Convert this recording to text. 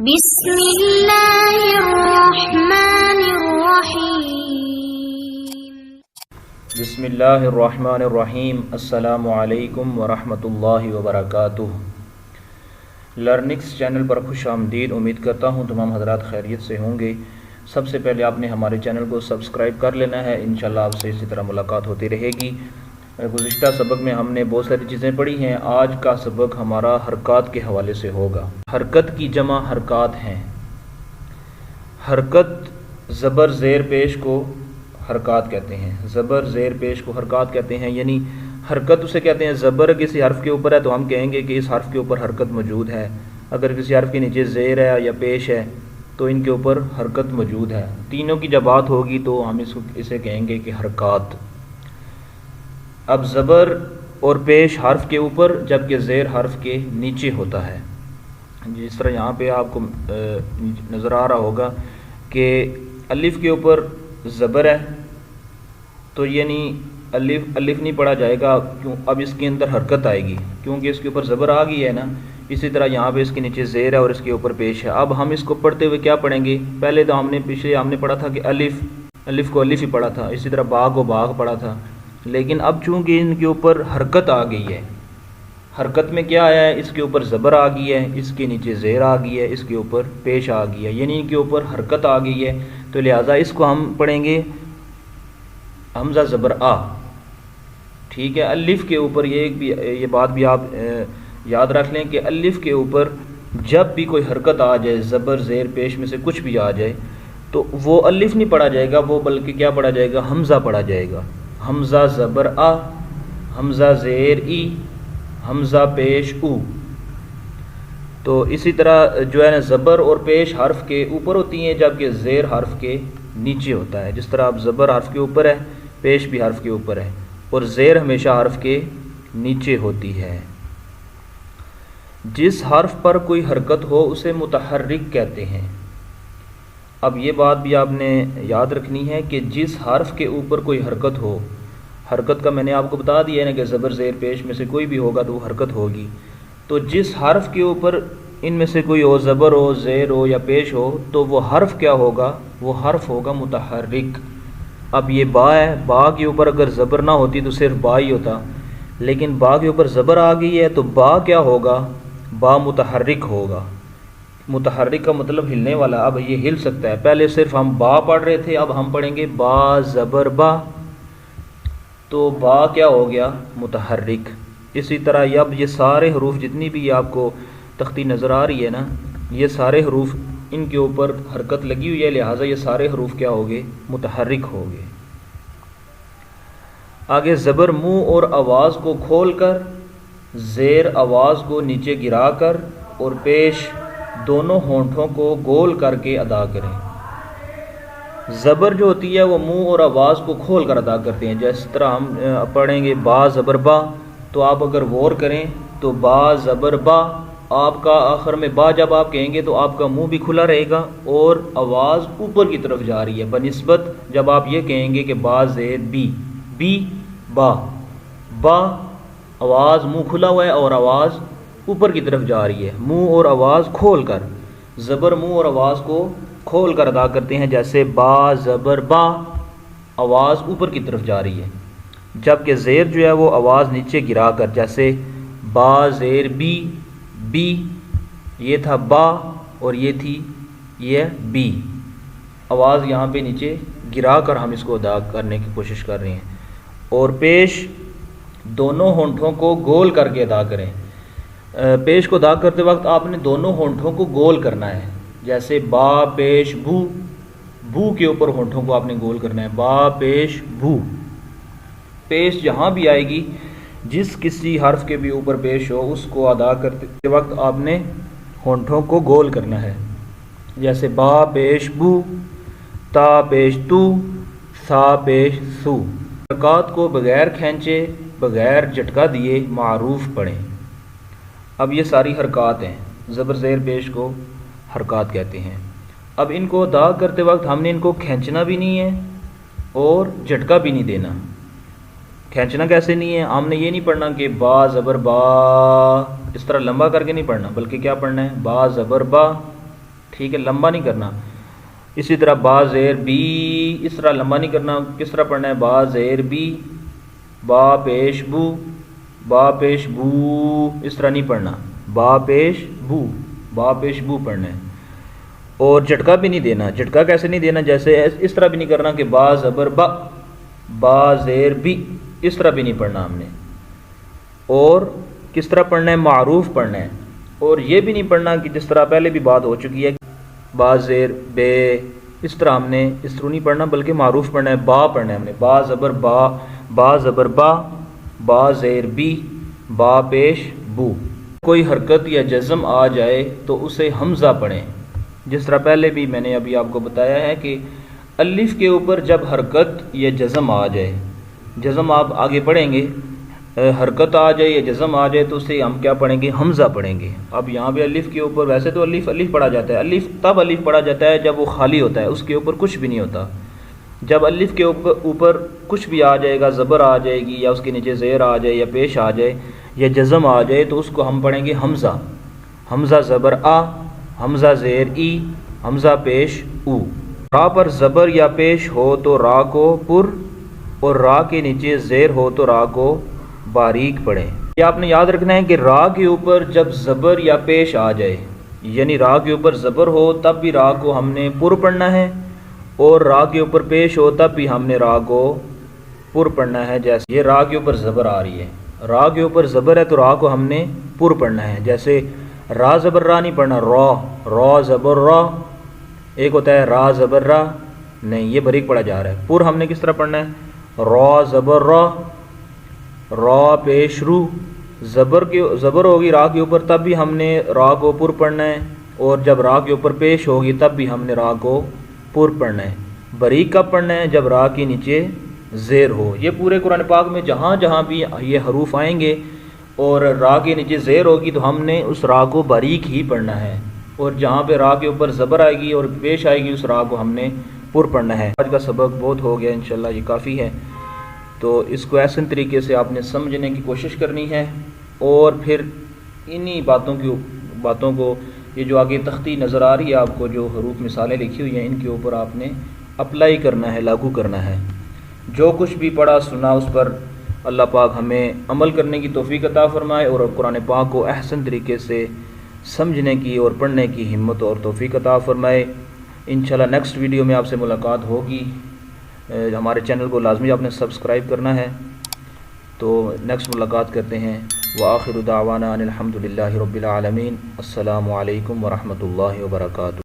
بسم اللہ الرحمن الرحیم۔ بسم اللہ الرحمن الرحیم۔ السلام علیکم ورحمۃ اللہ وبرکاتہ۔ لرنکس چینل پر خوش آمدید۔ امید کرتا ہوں تمام حضرات خیریت سے ہوں گے۔ سب سے پہلے آپ نے ہمارے چینل کو سبسکرائب کر لینا ہے، انشاءاللہ آپ سے اسی طرح ملاقات ہوتی رہے گی۔ گزشتہ سبق میں ہم نے بہت ساری چیزیں پڑھی ہیں۔ آج کا سبق ہمارا حرکات کے حوالے سے ہوگا۔ حرکت کی جمع حرکات ہیں۔ حرکت زبر زیر پیش کو حرکات کہتے ہیں، زبر زیر پیش کو حرکات کہتے ہیں، یعنی حرکت اسے کہتے ہیں۔ زبر کسی حرف کے اوپر ہے تو ہم کہیں گے کہ اس حرف کے اوپر حرکت موجود ہے۔ اگر کسی حرف کے نیچے زیر ہے یا پیش ہے تو ان کے اوپر حرکت موجود ہے۔ تینوں کی جب بات ہوگی تو ہم اسے کہیں گے کہ حرکات۔ اب زبر اور پیش حرف کے اوپر جبکہ زیر حرف کے نیچے ہوتا ہے۔ جس طرح یہاں پہ آپ کو نظر آ رہا ہوگا کہ الف کے اوپر زبر ہے تو یعنی الف نہیں پڑھا جائے گا، کیوں؟ اب اس کے اندر حرکت آئے گی کیونکہ اس کے اوپر زبر آ گئی ہے نا۔ اسی طرح یہاں پہ اس کے نیچے زیر ہے اور اس کے اوپر پیش ہے۔ اب ہم اس کو پڑھتے ہوئے کیا پڑھیں گے؟ پہلے تو ہم نے پڑھا تھا کہ الف کو الف ہی پڑھا تھا، اسی طرح با کو باغ پڑھا تھا، لیکن اب چونکہ ان کے اوپر حرکت آ گئی ہے، حرکت میں کیا آیا ہے؟ اس کے اوپر زبر آ گئی ہے، اس کے نیچے زیر آ گئی ہے، اس کے اوپر پیش آ گئی ہے، یعنی ان کے اوپر حرکت آ گئی ہے، تو لہٰذا اس کو ہم پڑھیں گے حمزہ زبر آ۔ ٹھیک ہے، الف کے اوپر یہ بات بھی آپ یاد رکھ لیں کہ الف کے اوپر جب بھی کوئی حرکت آ جائے، زبر زیر پیش میں سے کچھ بھی آ جائے، تو وہ الف نہیں پڑھا جائے گا، وہ بلکہ کیا پڑھا جائے گا؟ حمزہ پڑھا جائے گا۔ حمزہ زبر آ، حمزہ زیر ای، حمزہ پیش او۔ تو اسی طرح جو ہے نا زبر اور پیش حرف کے اوپر ہوتی ہیں جبکہ زیر حرف کے نیچے ہوتا ہے۔ جس طرح اب زبر حرف کے اوپر ہے، پیش بھی حرف کے اوپر ہے، اور زیر ہمیشہ حرف کے نیچے ہوتی ہے۔ جس حرف پر کوئی حرکت ہو اسے متحرک کہتے ہیں۔ اب یہ بات بھی آپ نے یاد رکھنی ہے کہ جس حرف کے اوپر کوئی حرکت ہو، حرکت کا میں نے آپ کو بتا دیا ہے نا کہ زبر زیر پیش میں سے کوئی بھی ہوگا تو وہ حرکت ہوگی، تو جس حرف کے اوپر ان میں سے کوئی ہو، زبر ہو، زیر ہو یا پیش ہو، تو وہ حرف کیا ہوگا؟ وہ حرف ہوگا متحرک۔ اب یہ با ہے، با کے اوپر اگر زبر نہ ہوتی تو صرف با ہی ہوتا، لیکن با کے اوپر زبر آ گئی ہے تو با کیا ہوگا؟ با متحرک ہوگا۔ متحرک کا مطلب ہلنے والا۔ اب یہ ہل سکتا ہے۔ پہلے صرف ہم با پڑھ رہے تھے، اب ہم پڑھیں گے با زبر با، تو با کیا ہو گیا؟ متحرک۔ اسی طرح اب یہ سارے حروف جتنی بھی آپ کو تختی نظر آ رہی ہے نا، یہ سارے حروف ان کے اوپر حرکت لگی ہوئی ہے، لہٰذا یہ سارے حروف کیا ہو گئے؟ متحرک ہو گئے۔ آگے زبر منہ اور آواز کو کھول کر، زیر آواز کو نیچے گرا کر اور پیش دونوں ہونٹوں کو گول کر کے ادا کریں۔ زبر جو ہوتی ہے وہ منہ اور آواز کو کھول کر ادا کرتے ہیں۔ جس طرح ہم پڑھیں گے با زبر با، تو آپ اگر غور کریں تو با زبر با، آپ کا آخر میں با جب آپ کہیں گے تو آپ کا منہ بھی کھلا رہے گا اور آواز اوپر کی طرف جا رہی ہے، بنسبت جب آپ یہ کہیں گے کہ با زیر بی با آواز منہ کھلا ہوا ہے اور آواز اوپر کی طرف جا رہی ہے، منہ اور آواز کھول کر۔ زبر منہ اور آواز کو کھول کر ادا کرتے ہیں، جیسے با زبر با، آواز اوپر کی طرف جا رہی ہے، جبکہ زیر جو ہے وہ آواز نیچے گرا کر، جیسے با زیر بی، یہ تھا با اور یہ تھی بی، آواز یہاں پہ نیچے گرا کر ہم اس کو ادا کرنے کی کوشش کر رہے ہیں۔ اور پیش دونوں ہونٹوں کو گول کر کے ادا کریں۔ پیش کو ادا کرتے وقت آپ نے دونوں ہونٹوں کو گول کرنا ہے، جیسے با پیش بو کے اوپر ہونٹوں کو آپ نے گول کرنا ہے، با پیش بو۔ پیش جہاں بھی آئے گی، جس کسی حرف کے بھی اوپر پیش ہو، اس کو ادا کرتے وقت آپ نے ہونٹوں کو گول کرنا ہے، جیسے با پیش بو، تا پیش تو، سا پیش سو۔ حرکات کو بغیر کھینچے، بغیر جھٹکا دیے معروف پڑھیں۔ اب یہ ساری حرکات ہیں، زبر زیر پیش کو حرکات کہتے ہیں۔ اب ان کو ادا کرتے وقت ہم نے ان کو کھینچنا بھی نہیں ہے اور جھٹکا بھی نہیں دینا۔ کھینچنا کیسے نہیں ہے؟ ہم نے یہ نہیں پڑھنا کہ با زبر با، اس طرح لمبا کر کے نہیں پڑھنا، بلکہ کیا پڑھنا ہے؟ با زبر با، ٹھیک ہے، لمبا نہیں کرنا. اسی طرح با زیر بی، اس طرح لمبا نہیں کرنا. کس طرح پڑھنا ہے؟ با زیر بی، با پیش بو، با پیش بو، اس طرح نہیں پڑھنا. با پیش بو، با پیش بو پڑھنا ہے. اور جھٹکا بھی نہیں دینا. جھٹکا کیسے نہیں دینا؟ جیسے اس طرح بھی نہیں کرنا کہ با زبر با، با زیر بی، اس طرح بھی نہیں پڑھنا ہم نے. اور کس طرح پڑھنا ہے؟ معروف پڑھنا ہے. اور یہ بھی نہیں پڑھنا کہ جس طرح پہلے بھی بات ہو چکی ہے با زیر بے، اس طرح ہم نے اس طرح نہیں پڑھنا، بلکہ معروف پڑھنا ہے. با پڑھنا ہے ہم نے، با زبر با، با زبر با، با زیر بی، با پیش بو. کوئی حرکت یا جزم آ جائے تو اسے حمزہ پڑھیں. جس طرح پہلے بھی میں نے ابھی آپ کو بتایا ہے کہ الف کے اوپر جب حرکت یا جزم آ جائے، جزم آپ آگے پڑھیں گے، حرکت آ جائے یا جزم آ جائے تو اسے ہم کیا پڑھیں گے؟ حمزہ پڑھیں گے. اب یہاں پہ الف کے اوپر، ویسے تو الف پڑھا جاتا ہے. الف تب الف پڑھا جاتا ہے جب وہ خالی ہوتا ہے، اس کے اوپر کچھ بھی نہیں ہوتا. جب الف کے اوپر کچھ بھی آ جائے گا، زبر آ جائے گی یا اس کے نیچے زیر آ جائے یا پیش آ جائے یا جزم آ جائے تو اس کو ہم پڑھیں گے حمزہ. حمزہ زبر آ، حمزہ زیر ای، حمزہ پیش او. را پر زبر یا پیش ہو تو را کو پر، اور را کے نیچے زیر ہو تو را کو باریک پڑھیں. یہ آپ نے یاد رکھنا ہے کہ را کے اوپر جب زبر یا پیش آ جائے، یعنی را کے اوپر زبر ہو تب بھی را کو ہم نے پر پڑھنا ہے، اور را کے اوپر پیش ہو تب بھی ہم نے را کو پر پڑھنا ہے. جیسے یہ را کے اوپر زبر آ رہی ہے، را کے اوپر زبر ہے تو را کو ہم نے پر پڑھنا ہے. جیسے را زبر را نہیں پڑھنا، را، را زبر را. ایک ہوتا ہے را زبر را، نہیں، یہ باریک پڑھا جا رہا ہے. پر ہم نے کس طرح پڑھنا ہے؟ را زبر را، را پیش رو. زبر ہوگی را کے اوپر تب بھی ہم نے را کو پر پڑھنا ہے، اور جب را کے اوپر پیش ہوگی تب بھی ہم نے را کو پر پڑھنا ہے. باریک کب پڑھنا ہے؟ جب را کے نیچے زیر ہو. یہ پورے قرآن پاک میں جہاں جہاں بھی یہ حروف آئیں گے اور را کے نیچے زیر ہوگی تو ہم نے اس را کو باریک ہی پڑھنا ہے، اور جہاں پہ را کے اوپر زبر آئے گی اور پیش آئے گی اس را کو ہم نے پر پڑھنا ہے. آج کا سبق بہت ہو گیا، انشاءاللہ یہ کافی ہے. تو اس کو ایسے طریقے سے آپ نے سمجھنے کی کوشش کرنی ہے، اور پھر انہی باتوں کو یہ جو آگے تختی نظر آ رہی ہے آپ کو، جو حروف مثالیں لکھی ہوئی ہیں، ان کے اوپر آپ نے اپلائی کرنا ہے، لاگو کرنا ہے. جو کچھ بھی پڑھا سنا اس پر اللہ پاک ہمیں عمل کرنے کی توفیق عطا فرمائے، اور قرآن پاک کو احسن طریقے سے سمجھنے کی اور پڑھنے کی ہمت اور توفیق عطا فرمائے. انشاءاللہ نیکسٹ ویڈیو میں آپ سے ملاقات ہوگی. ہمارے چینل کو لازمی آپ نے سبسکرائب کرنا ہے. تو نیکسٹ ملاقات کرتے ہیں. وآخر دعوانا ان الحمد للہ رب العالمین. السلام علیکم ورحمۃ اللہ وبرکاتہ.